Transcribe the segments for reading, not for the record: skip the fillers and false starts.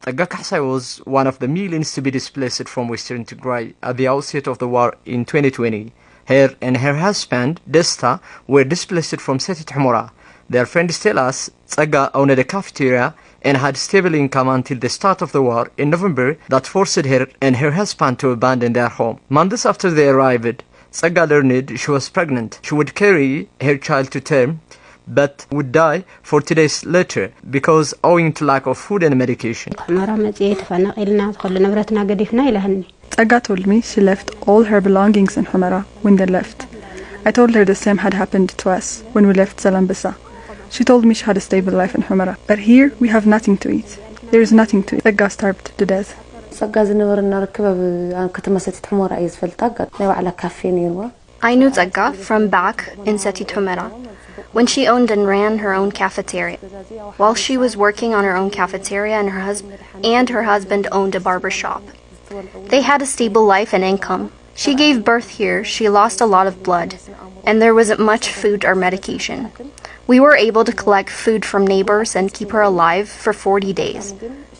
Tigrai was one of the millions to be displaced from Western Tigray at the outset of the war in 2020. Her and her husband, Desta, were displaced from Setit Humura. Their friends tell us Tsaga owned a cafeteria and had stable income until the start of the war in November that forced her and her husband to abandon their home. Months after they arrived, Tsaga learned she was pregnant. She would carry her child to term, but would die 40 days later because owing to lack of food and medication. Tsaga told me she left all her belongings in Humara when they left. I told her the same had happened to us when we left Zalambasa. She told me she had a stable life in Humara, but here we have nothing to eat. There is nothing to eat. Tsaga starved to death. I knew Tsaga from back in Setit Humura when she owned and ran her own cafeteria. While she was working on her own cafeteria and her husband owned a barber shop. They had a stable life and income. She gave birth here, she lost a lot of blood, and there wasn't much food or medication. We were able to collect food from neighbors and keep her alive for 40 days,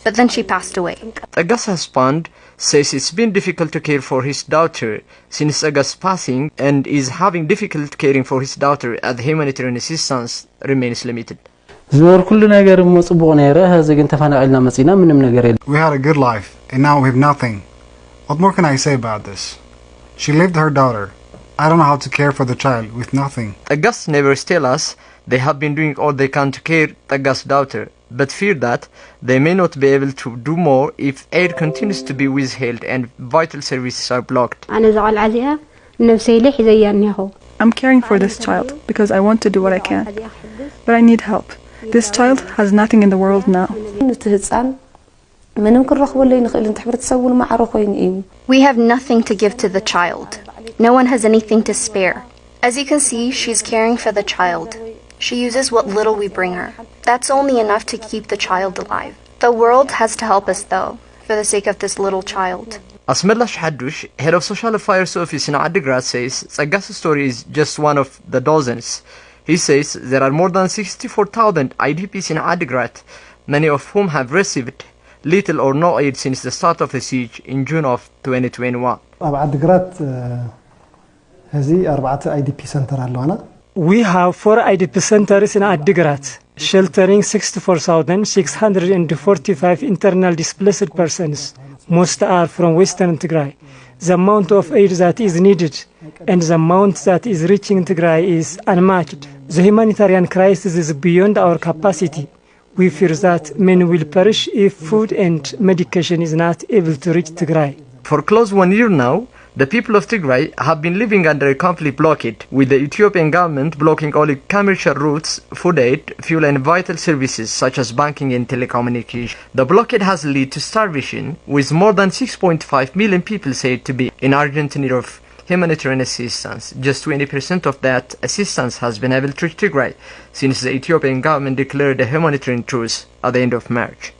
but then she passed away. Tsaga's husband says it's been difficult to care for his daughter since Tsaga's passing and is having difficulty caring for his daughter as the humanitarian assistance remains limited. We had a good life, and now we have nothing. What more can I say about this? She lived her daughter. I don't know how to care for the child with nothing. Tsaga's neighbors tell us they have been doing all they can to care Tsaga's daughter, but fear that they may not be able to do more if aid continues to be withheld and vital services are blocked. I'm caring for this child because I want to do what I can, but I need help. This child has nothing in the world now. We have nothing to give to the child. No one has anything to spare. As you can see, she's caring for the child. She uses what little we bring her. That's only enough to keep the child alive. The world has to help us though, for the sake of this little child. Asmelash Hadush, head of Social Affairs Office in Adigrat, says Tsaga's story is just one of the dozens. He says there are more than 64,000 IDPs in Adigrat, many of whom have received little or no aid since the start of the siege in June of 2021. We have 4 IDP centers in Adigrat, sheltering 64,645 internal displaced persons. Most are from Western Tigray. The amount of aid that is needed and the amount that is reaching Tigray is unmatched. The humanitarian crisis is beyond our capacity. We fear that men will perish if food and medication is not able to reach Tigray. For close 1 year now, the people of Tigray have been living under a complete blockade, with the Ethiopian government blocking all commercial routes, food aid, fuel and vital services such as banking and telecommunication. The blockade has led to starvation, with more than 6.5 million people said to be in urgent need of humanitarian assistance. Just 20% of that assistance has been able to reach Tigray since the Ethiopian government declared a humanitarian truce at the end of March.